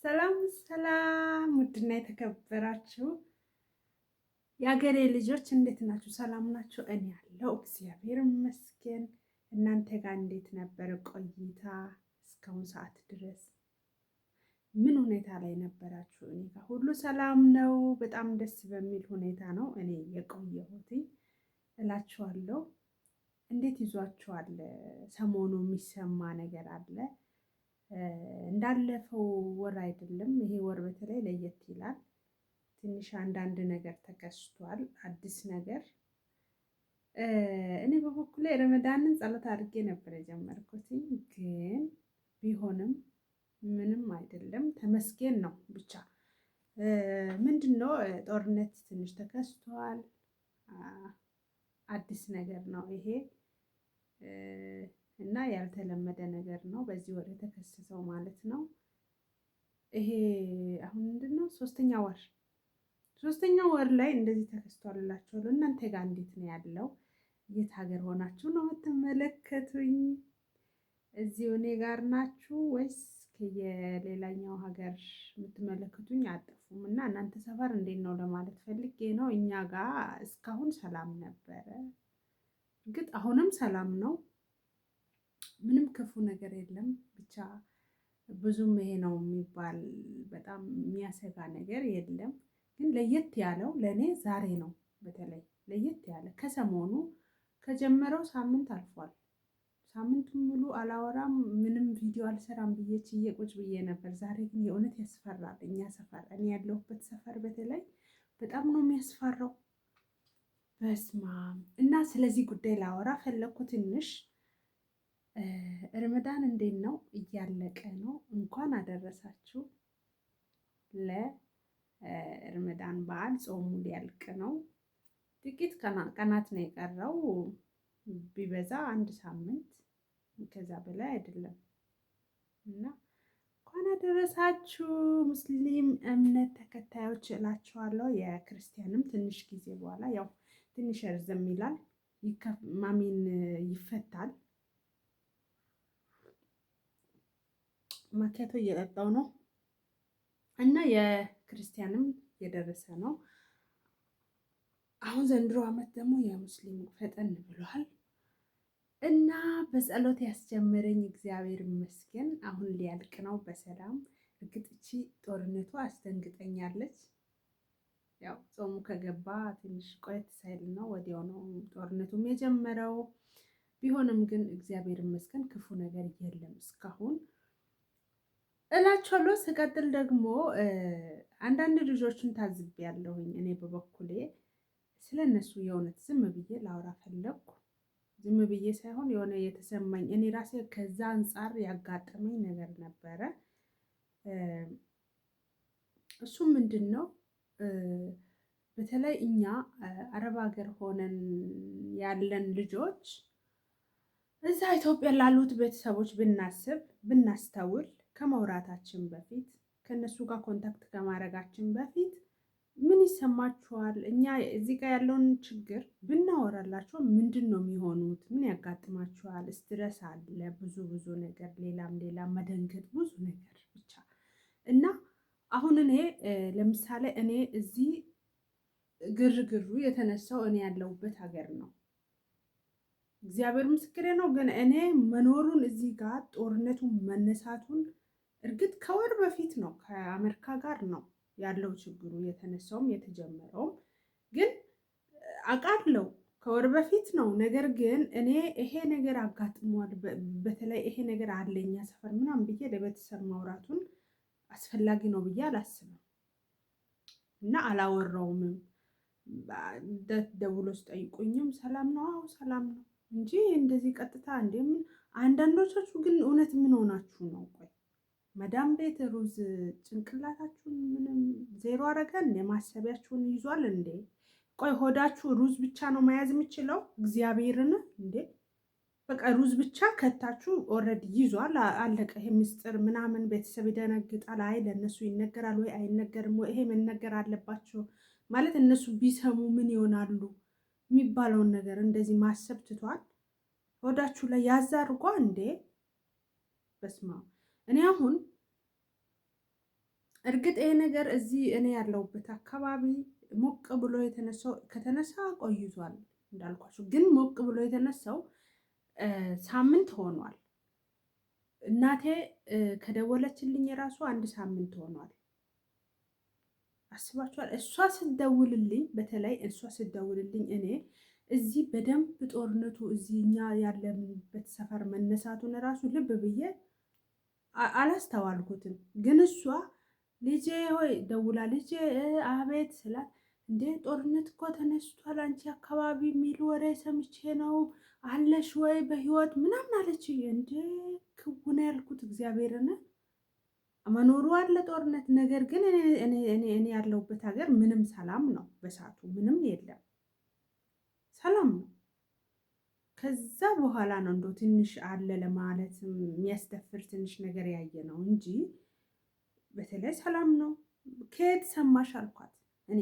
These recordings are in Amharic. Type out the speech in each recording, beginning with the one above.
ሰላም ሰላም፣ ውድና የተከበራችሁ የአገሬ ልጆች እንዴት ናችሁ? ሰላም ናችሁ? እኔ ያለው እግዚአብሔር ይመስገን። እናንተ ጋር እንዴት ነበር ቆይታ? እስካሁን ሰዓት ድረስ ምን ሁኔታ ላይ ነበራችሁ? እኔ ጋር ሁሉ ሰላም ነው። በጣም ደስ በሚል ሁኔታ ነው እኔ የቆየሁት እላችኋለሁ። እንዴት ይዟችኋል? ሰሞኑ የሚሰማ ነገር አለ? እንዳለፈው ወር አይደለም። ይሄ ወር በተለይ ለየት ይላል። ትንሽ አንዳንድ ነገር ተከስቷል፣ አዲስ ነገር። እኔ በበኩሌ ረመዳንን ጸሎት አድርጌ ነበር የጀመርኩት፣ ግን ቢሆንም ምንም አይደለም፣ ተመስገን ነው። ብቻ ምንድን ነው ጦርነት ትንሽ ተከስቷል። አዲስ ነገር ነው ይሄ እና ያልተለመደ ነገር ነው በዚህ ወር የተከሰተው ማለት ነው። ይሄ አሁን ምንድን ነው ሶስተኛ ወር ላይ እንደዚህ ተከስቷል እላችኋለሁ። እናንተ ጋር እንዴት ነው ያለው? የት ሀገር ሆናችሁ ነው የምትመለከቱኝ? እዚሁ እኔ ጋር ናችሁ ወይስ ከየሌላኛው ሀገር የምትመለከቱኝ? አጠፉም እና እናንተ ሰፈር እንዴት ነው ለማለት ፈልጌ ነው። እኛ ጋር እስካሁን ሰላም ነበረ። እርግጥ አሁንም ሰላም ነው፣ ምንም ክፉ ነገር የለም። ብቻ ብዙም ይሄ ነው የሚባል በጣም የሚያሰጋ ነገር የለም። ግን ለየት ያለው ለእኔ ዛሬ ነው። በተለይ ለየት ያለ ከሰሞኑ ከጀመረው ሳምንት አልፏል። ሳምንቱን ሙሉ አላወራም፣ ምንም ቪዲዮ አልሰራም ብዬ ችዬ ቁጭ ብዬ ነበር። ዛሬ ግን የእውነት ያስፈራል። እኛ ሰፈር፣ እኔ ያለሁበት ሰፈር በተለይ በጣም ነው የሚያስፈራው። በስማም። እና ስለዚህ ጉዳይ ላወራ ፈለግኩ ትንሽ። ረመዳን እንዴት ነው? እያለቀ ነው። እንኳን አደረሳችሁ ለረመዳን በዓል። ጾሙ ሊያልቅ ነው። ጥቂት ቀናት ነው የቀረው፣ ቢበዛ አንድ ሳምንት፣ ከዛ በላይ አይደለም። እና እንኳን አደረሳችሁ ሙስሊም እምነት ተከታዮች እላችኋለሁ። የክርስቲያንም ትንሽ ጊዜ በኋላ ያው ትንሽ እርዝም ይላል፣ ማሚን ይፈታል። ማኪያቶ እየጠጣው ነው እና የክርስቲያንም የደረሰ ነው። አሁን ዘንድሮ ዓመት ደግሞ የሙስሊሙ ፈጠን ብሏል እና በጸሎት ያስጀመረኝ እግዚአብሔር ይመስገን አሁን ሊያልቅ ነው በሰላም። እርግጥ እቺ ጦርነቱ አስደንግጠኛለች። ያው ጾሙ ከገባ ትንሽ ቆየት ሳይል ነው ወዲያው ነው ጦርነቱም የጀመረው። ቢሆንም ግን እግዚአብሔር ይመስገን ክፉ ነገር የለም እስካሁን እላችኋለሁ። ስቀጥል ደግሞ አንዳንድ ልጆችን ታዝቤያለሁኝ። እኔ በበኩሌ ስለ እነሱ የእውነት ዝም ብዬ ላውራ ፈለግኩ። ዝም ብዬ ሳይሆን የሆነ የተሰማኝ እኔ ራሴ ከዛ አንጻር ያጋጠመኝ ነገር ነበረ። እሱም ምንድን ነው? በተለይ እኛ አረብ ሀገር ሆነን ያለን ልጆች እዛ ኢትዮጵያ ላሉት ቤተሰቦች ብናስተውል ከመውራታችን በፊት ከእነሱ ጋር ኮንታክት ከማድረጋችን በፊት ምን ይሰማችኋል? እኛ እዚህ ጋር ያለውን ችግር ብናወራላቸው ምንድን ነው የሚሆኑት? ምን ያጋጥማችኋል? ስትረስ አለ፣ ብዙ ነገር፣ ሌላም መደንገጥ፣ ብዙ ነገር ብቻ እና አሁን እኔ ለምሳሌ እኔ እዚህ ግርግሩ የተነሳው እኔ ያለሁበት ሀገር ነው። እግዚአብሔር ምስክሬ ነው። ግን እኔ መኖሩን እዚህ ጋር ጦርነቱን መነሳቱን እርግጥ ከወር በፊት ነው ከአሜሪካ ጋር ነው ያለው ችግሩ የተነሳውም የተጀመረውም፣ ግን አውቃለሁ ከወር በፊት ነው። ነገር ግን እኔ ይሄ ነገር አጋጥሟል፣ በተለይ ይሄ ነገር አለኛ ሰፈር ምናምን ብዬ ለቤተሰብ ማውራቱን አስፈላጊ ነው ብዬ አላስብም እና አላወራውምም። ደውሎ ስጠይቁኝም ሰላም ነው፣ አዎ ሰላም ነው እንጂ እንደዚህ ቀጥታ እንደምን። አንዳንዶቻችሁ ግን እውነት ምን ሆናችሁ ነው? ቆይ መዳም ቤት ሩዝ ጭንቅላታችሁን ምንም ዜሮ አረገን? የማሰቢያችሁን ይዟል እንዴ? ቆይ ሆዳችሁ ሩዝ ብቻ ነው መያዝ የሚችለው? እግዚአብሔርን እንዴ! በቃ ሩዝ ብቻ ከታችሁ ኦልሬዲ ይዟል፣ አለቀ። ይሄ ምስጢር ምናምን ቤተሰብ ይደነግጣል። አይ ለእነሱ ይነገራል ወይ አይነገርም ወይ? ይሄ መነገር አለባቸው ማለት እነሱ ቢሰሙ ምን ይሆናሉ የሚባለውን ነገር እንደዚህ ማሰብ ትቷል። ሆዳችሁ ላይ ያዛርጓ እንዴ! በስማ እኔ አሁን እርግጥ ይሄ ነገር እዚህ እኔ ያለሁበት አካባቢ ሞቅ ብሎ ከተነሳ ቆይቷል እንዳልኳችሁ፣ ግን ሞቅ ብሎ የተነሳው ሳምንት ሆኗል። እናቴ ከደወለችልኝ የራሱ 1 ሳምንት ሆኗል። አስባችኋል? እሷ ስትደውልልኝ፣ በተለይ እሷ ስትደውልልኝ እኔ እዚህ በደንብ ጦርነቱ እዚህ እኛ ያለንበት ሰፈር መነሳቱን ራሱ ልብ ብዬ አላስተዋልኩትም። ግን እሷ ልጄ ሆይ ደውላ ልጄ አቤት ስላት፣ እንዴ ጦርነት እኮ ተነስቷል አንቺ አካባቢ የሚል ወሬ ሰምቼ ነው አለሽ ወይ በህይወት ምናምን አለች። እንዴ ክቡነ ያልኩት እግዚአብሔርን መኖሩ አለ ጦርነት። ነገር ግን እኔ ያለሁበት ሀገር ምንም ሰላም ነው፣ በሳቱ ምንም የለም፣ ሰላም ነው። ከዛ በኋላ ነው እንደው ትንሽ አለ ለማለት የሚያስደፍር ትንሽ ነገር ያየ ነው እንጂ በተለይ ሰላም ነው። ከየት ሰማሽ አልኳት። እኔ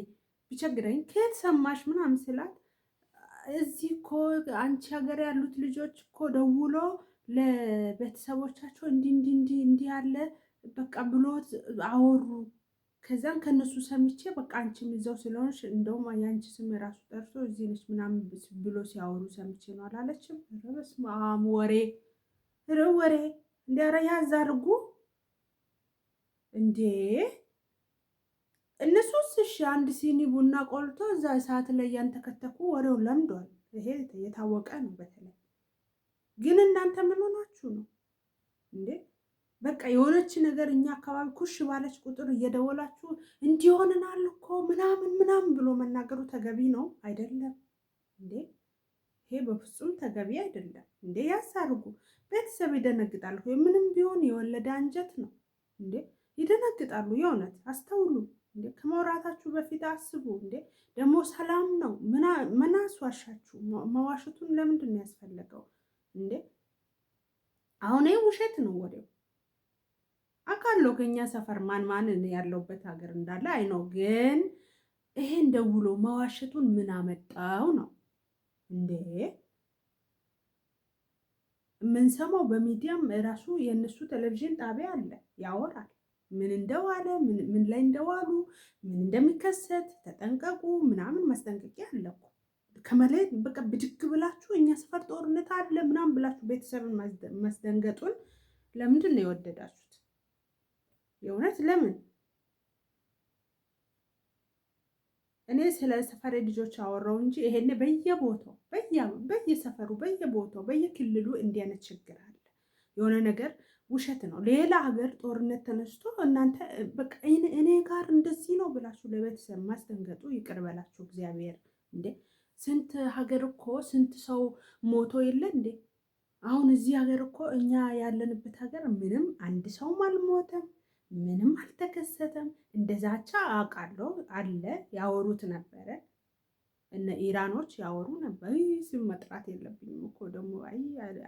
ቢቸግረኝ ከየት ሰማሽ ምናምን ስላት፣ እዚህ እኮ አንቺ ሀገር ያሉት ልጆች እኮ ደውሎ ለቤተሰቦቻቸው እንዲህ ያለ በቃ ብሎ አወሩ። ከዛም ከነሱ ሰምቼ በቃ አንቺም እዛው ስለሆንሽ እንደውም የአንቺ ስም የራሱ ጠርቶ እዚህ ነች ምናምን ብሎ ሲያወሩ ሰምቼ ነው አላለችም? በስመ አብ ወሬ ወሬ እንዲያረ ያዝ አድርጉ እንዴ! እነሱስ እሺ አንድ ሲኒ ቡና ቆልቶ እዛ ሰዓት ላይ ያንተከተኩ ወሬው ለምዷል። ይሄ የታወቀ ነው። በተለይ ግን እናንተ ምን ሆናችሁ ነው እንዴ? በቃ የሆነች ነገር እኛ አካባቢ ኩሽ ባለች ቁጥር እየደወላችሁ እንዲሆንናል እኮ ምናምን ብሎ መናገሩ ተገቢ ነው አይደለም እንዴ? ይሄ በፍጹም ተገቢ አይደለም እንዴ! ያሳርጉ። ቤተሰብ ይደነግጣል። ምንም ቢሆን የወለደ አንጀት ነው እንዴ! ይደነግጣሉ። የእውነት አስተውሉ እንዴ! ከመውራታችሁ በፊት አስቡ እንዴ! ደግሞ ሰላም ነው። ምን አስዋሻችሁ? መዋሸቱን ለምንድን ነው ያስፈለገው እንዴ? አሁን ይሄ ውሸት ነው ወሬው። አውቃለሁ ከኛ ሰፈር ማን ያለውበት ሀገር እንዳለ አይነው። ግን ይሄን ደውሎ መዋሸቱን ምን አመጣው ነው እንዴ? የምንሰማው በሚዲያም ራሱ የእነሱ ቴሌቪዥን ጣቢያ አለ፣ ያወራል ምን እንደዋለ ምን ላይ እንደዋሉ ምን እንደሚከሰት ተጠንቀቁ ምናምን ማስጠንቀቂያ አለ እኮ። ከመለየት በቃ ብድግ ብላችሁ እኛ ሰፈር ጦርነት አለ ምናምን ብላችሁ ቤተሰብን ማስደንገጡን ለምንድን ነው የወደዳችሁት? የእውነት ለምን? እኔ ስለ ሰፈሬ ልጆች አወራው እንጂ ይሄኔ በየቦታው በየሰፈሩ በየቦታው በየክልሉ እንዲህ አይነት ችግር አለ። የሆነ ነገር ውሸት ነው። ሌላ ሀገር ጦርነት ተነስቶ እናንተ በቃ እኔ ጋር እንደዚህ ነው ብላችሁ ለቤተሰብ ማስደንገጡ ይቅር በላችሁ እግዚአብሔር። እንዴ ስንት ሀገር እኮ ስንት ሰው ሞቶ የለ እንዴ? አሁን እዚህ ሀገር እኮ እኛ ያለንበት ሀገር ምንም አንድ ሰውም አልሞተም፣ ምንም አልተከሰተም። እንደዛቻ አውቃለሁ አለ ያወሩት ነበረ። እነ ኢራኖች ያወሩ ነበር። ስም መጥራት የለብኝም እኮ ደግሞ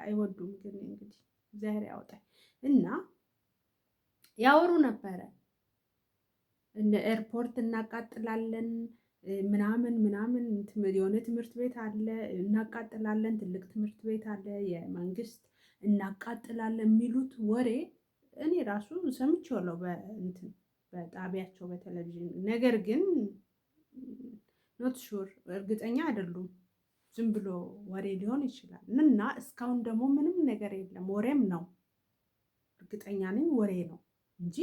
አይወዱም። ግን እንግዲህ እግዚአብሔር ያወጣል እና ያወሩ ነበረ። እነ ኤርፖርት እናቃጥላለን ምናምን የሆነ ትምህርት ቤት አለ እናቃጥላለን፣ ትልቅ ትምህርት ቤት አለ የመንግስት እናቃጥላለን የሚሉት ወሬ እኔ ራሱ ሰምቼዋለሁ በጣቢያቸው በቴሌቪዥን። ነገር ግን ኖት ሹር እርግጠኛ አይደሉም። ዝም ብሎ ወሬ ሊሆን ይችላል እና እስካሁን ደግሞ ምንም ነገር የለም። ወሬም ነው እርግጠኛ ነኝ ወሬ ነው እንጂ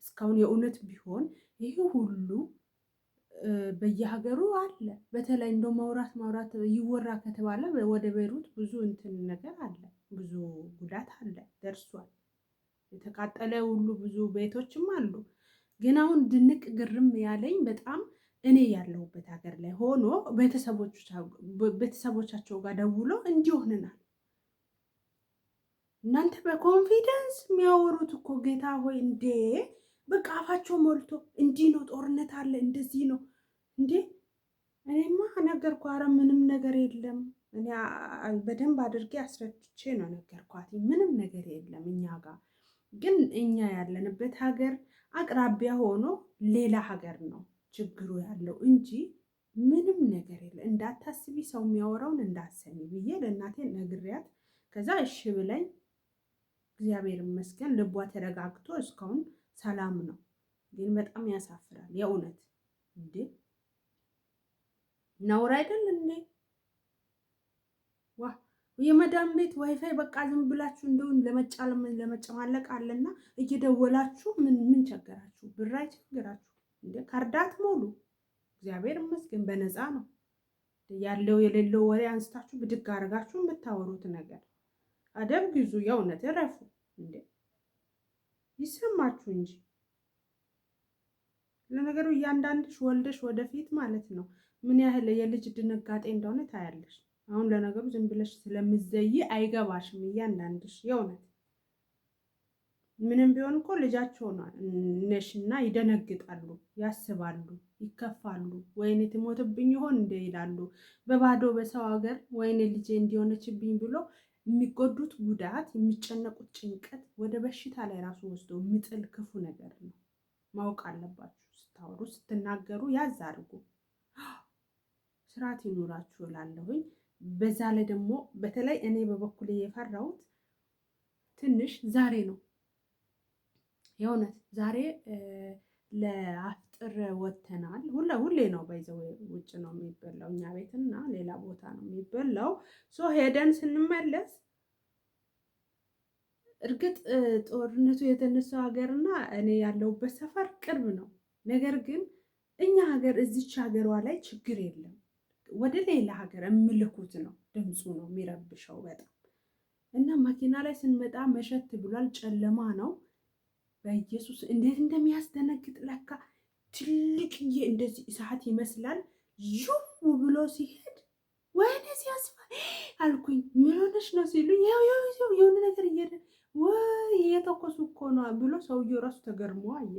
እስካሁን የእውነት ቢሆን ይህ ሁሉ በየሀገሩ አለ። በተለይ እንደው ማውራት ይወራ ከተባለ ወደ ቤይሩት ብዙ እንትን ነገር አለ፣ ብዙ ጉዳት አለ ደርሷል። የተቃጠለ ሁሉ ብዙ ቤቶችም አሉ። ግን አሁን ድንቅ ግርም ያለኝ በጣም እኔ ያለሁበት ሀገር ላይ ሆኖ ቤተሰቦቻቸው ጋር ደውሎ እንዲሆንናል። እናንተ በኮንፊደንስ የሚያወሩት እኮ ጌታ ሆይ እንዴ! በቃ አፋቸው ሞልቶ እንዲህ ነው ጦርነት አለ እንደዚህ ነው እንዴ! እኔማ ነገርኩ። ኧረ ምንም ነገር የለም። እኔ በደንብ አድርጌ አስረድቼ ነው ነገርኳት። ምንም ነገር የለም እኛ ጋር። ግን እኛ ያለንበት ሀገር አቅራቢያ ሆኖ ሌላ ሀገር ነው ችግሩ ያለው እንጂ ምንም ነገር የለም። እንዳታስቢ ሰው የሚያወራውን እንዳሰሚ ብዬ ለእናቴ ነግሪያት፣ ከዛ እሺ ብለኝ እግዚአብሔር ይመስገን ልቧ ተረጋግቶ እስካሁን ሰላም ነው። ግን በጣም ያሳፍራል የእውነት እንዴ! ነውር አይደል እንዴ? ዋ የመዳም ቤት ዋይፋይ በቃ ዝም ብላችሁ እንደውን ለመጨማለቅ አለና እየደወላችሁ ምን ቸገራችሁ? ብር አይቸግራችሁ እንዴ? ካርዳት ሞሉ። እግዚአብሔር ይመስገን በነፃ ነው ያለው። የሌለው ወሬ አንስታችሁ ብድግ አድርጋችሁ የምታወሩት ነገር አደብ ግዙ። የእውነት እረፉ እንዴ! ይሰማችሁ እንጂ። ለነገሩ እያንዳንድሽ ወልደሽ ወደፊት ማለት ነው ምን ያህል የልጅ ድንጋጤ እንደሆነ ታያለሽ። አሁን ለነገሩ ዝም ብለሽ ስለምዘይ አይገባሽም። እያንዳንድሽ የእውነት ምንም ቢሆን እኮ ልጃቸው ነሽና ይደነግጣሉ፣ ያስባሉ፣ ይከፋሉ። ወይኔ ትሞትብኝ ይሆን እንደ ይላሉ። በባዶ በሰው ሀገር ወይኔ ልጄ እንዲሆነችብኝ ብሎ የሚጎዱት ጉዳት፣ የሚጨነቁት ጭንቀት ወደ በሽታ ላይ ራሱ ወስዶ የሚጥል ክፉ ነገር ነው። ማወቅ አለባችሁ። ስታወሩ ስትናገሩ ያዝ አድርጉ። ስርዓት ይኖራችሁ እላለሁኝ። በዛ ላይ ደግሞ በተለይ እኔ በበኩሌ የፈራሁት ትንሽ ዛሬ ነው የእውነት ዛሬ ለአፍጥር ወተናል። ሁሌ ነው ባይዘው ውጭ ነው የሚበላው እኛ ቤትና ሌላ ቦታ ነው የሚበላው። ሄደን ስንመለስ እርግጥ ጦርነቱ የተነሳው ሀገርና እኔ ያለሁበት ሰፈር ቅርብ ነው። ነገር ግን እኛ ሀገር እዚች ሀገሯ ላይ ችግር የለም። ወደ ሌላ ሀገር የምልኩት ነው ድምፁ ነው የሚረብሸው በጣም እና መኪና ላይ ስንመጣ መሸት ብሏል፣ ጨለማ ነው። በኢየሱስ እንዴት እንደሚያስደነግጥ ለካ ትልቅዬ እንደዚህ እሳት ይመስላል ዥው ብሎ ሲሄድ ወይኔ ሲያስፈራ አልኩኝ። ምን ሆነሽ ነው ሲሉኝ የሆነ ነገር ወይ እየተኮሱ እኮ ነው ብሎ ሰውየው ራሱ ተገርሞ አየ።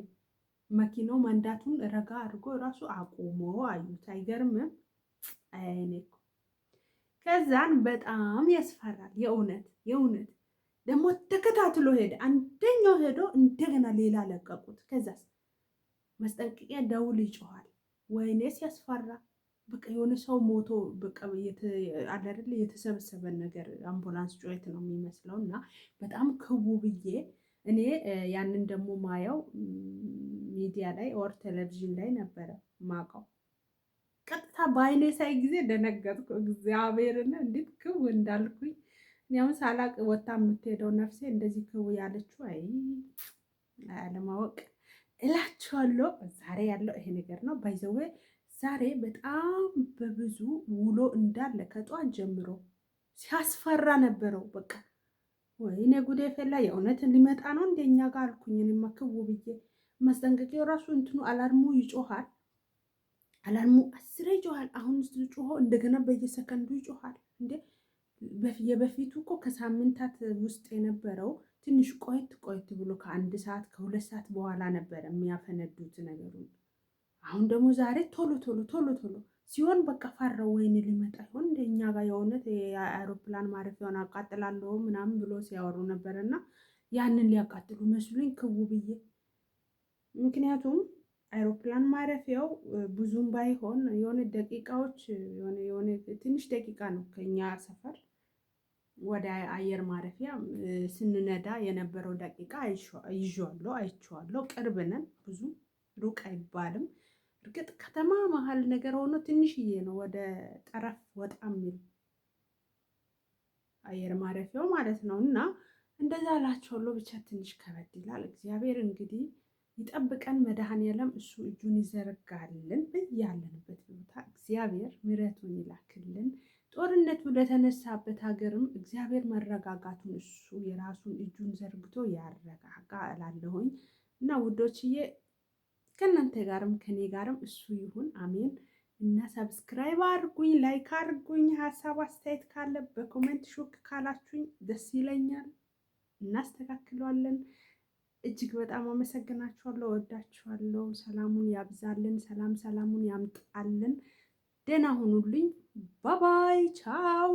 መኪናው መንዳቱን ረጋ አድርጎ ራሱ አቁሞ አዩት። አይገርምም? አይኔ ከዛን በጣም ያስፈራል የእውነት ደግሞ ተከታትሎ ሄደ። አንደኛው ሄዶ እንደገና ሌላ ለቀቁት። ከዛስ መስጠንቀቂያ ደውል ይጮሃል። ወይኔ ሲያስፈራ! በቃ የሆነ ሰው ሞቶ በቃ አይደል የተሰበሰበ ነገር አምቡላንስ ጩኸት ነው የሚመስለው። እና በጣም ክቡ ብዬ እኔ ያንን ደግሞ ማየው ሚዲያ ላይ ኦር ቴሌቪዥን ላይ ነበረ ማቀው። ቀጥታ በአይኔ ሳይ ጊዜ ደነገጥኩ። እግዚአብሔርን እንዴት ክቡ እንዳልኩኝ ያው ሳላቅ ወጣ የምትሄደው ነፍሴ እንደዚህ ክው ያለችው አለማወቅ እላችኋለሁ። ዛሬ ያለው ይሄ ነገር ነው። ባይዘዌ ዛሬ በጣም በብዙ ውሎ እንዳለ ከጧት ጀምሮ ሲያስፈራ ነበረው። በቃ ወይኔ ጉዴ ፈላ። የእውነትን ሊመጣ ነው እንደኛ ጋር አልኩኝ። እኔማ ክው ብዬ ማስጠንቀቂያው ራሱ እንትኑ አላርሙ ይጮሃል። አላርሙ 10 ይጮሃል። አሁን ጮሆ እንደገና በየሰከንዱ ይጮሃል እንዴ! የበፊቱ እኮ ከሳምንታት ውስጥ የነበረው ትንሽ ቆይት ብሎ ከ1 ሰዓት ከ2 ሰዓት በኋላ ነበረ የሚያፈነዱት ነገሩን። አሁን ደግሞ ዛሬ ቶሎ ሲሆን በቃ ፈራው። ወይኔ ሊመጣ ይሆን እንደኛ ጋር የእውነት የአውሮፕላን ማረፊያውን አቃጥላለሁ ምናምን ብሎ ሲያወሩ ነበርና ያንን ሊያቃጥሉ መስሉኝ ክው ብዬ። ምክንያቱም አውሮፕላን ማረፊያው ብዙም ባይሆን የሆነ ደቂቃዎች የሆነ ትንሽ ደቂቃ ነው ከኛ ሰፈር ወደ አየር ማረፊያ ስንነዳ የነበረው ደቂቃ አይቼዋለሁ። ቅርብ ነን፣ ብዙ ሩቅ አይባልም። እርግጥ ከተማ መሀል ነገር ሆኖ ትንሽዬ ነው፣ ወደ ጠረፍ ወጣ የሚል አየር ማረፊያው ማለት ነው። እና እንደዛ እላቸዋለሁ። ብቻ ትንሽ ከበድ ይላል። እግዚአብሔር እንግዲህ ይጠብቀን። መድኃኔዓለም እሱ እጁን ይዘረጋልን። በያለንበት ቦታ እግዚአብሔር ምሕረቱን ይላክልን። ጦርነቱ ለተነሳበት ሀገርም እግዚአብሔር መረጋጋቱን እሱ የራሱን እጁን ዘርግቶ ያረጋጋ እላለሁኝ። እና ውዶችዬ ከእናንተ ጋርም ከኔ ጋርም እሱ ይሁን፣ አሜን። እና ሰብስክራይብ አድርጉኝ፣ ላይክ አድርጉኝ። ሀሳብ አስተያየት ካለ በኮሜንት ሾክ ካላችሁኝ ደስ ይለኛል፣ እናስተካክለዋለን። እጅግ በጣም አመሰግናችኋለሁ፣ ወዳችኋለሁ። ሰላሙን ያብዛልን፣ ሰላሙን ያምጣልን። ደህና ሁኑልኝ። ባባይ ቻው።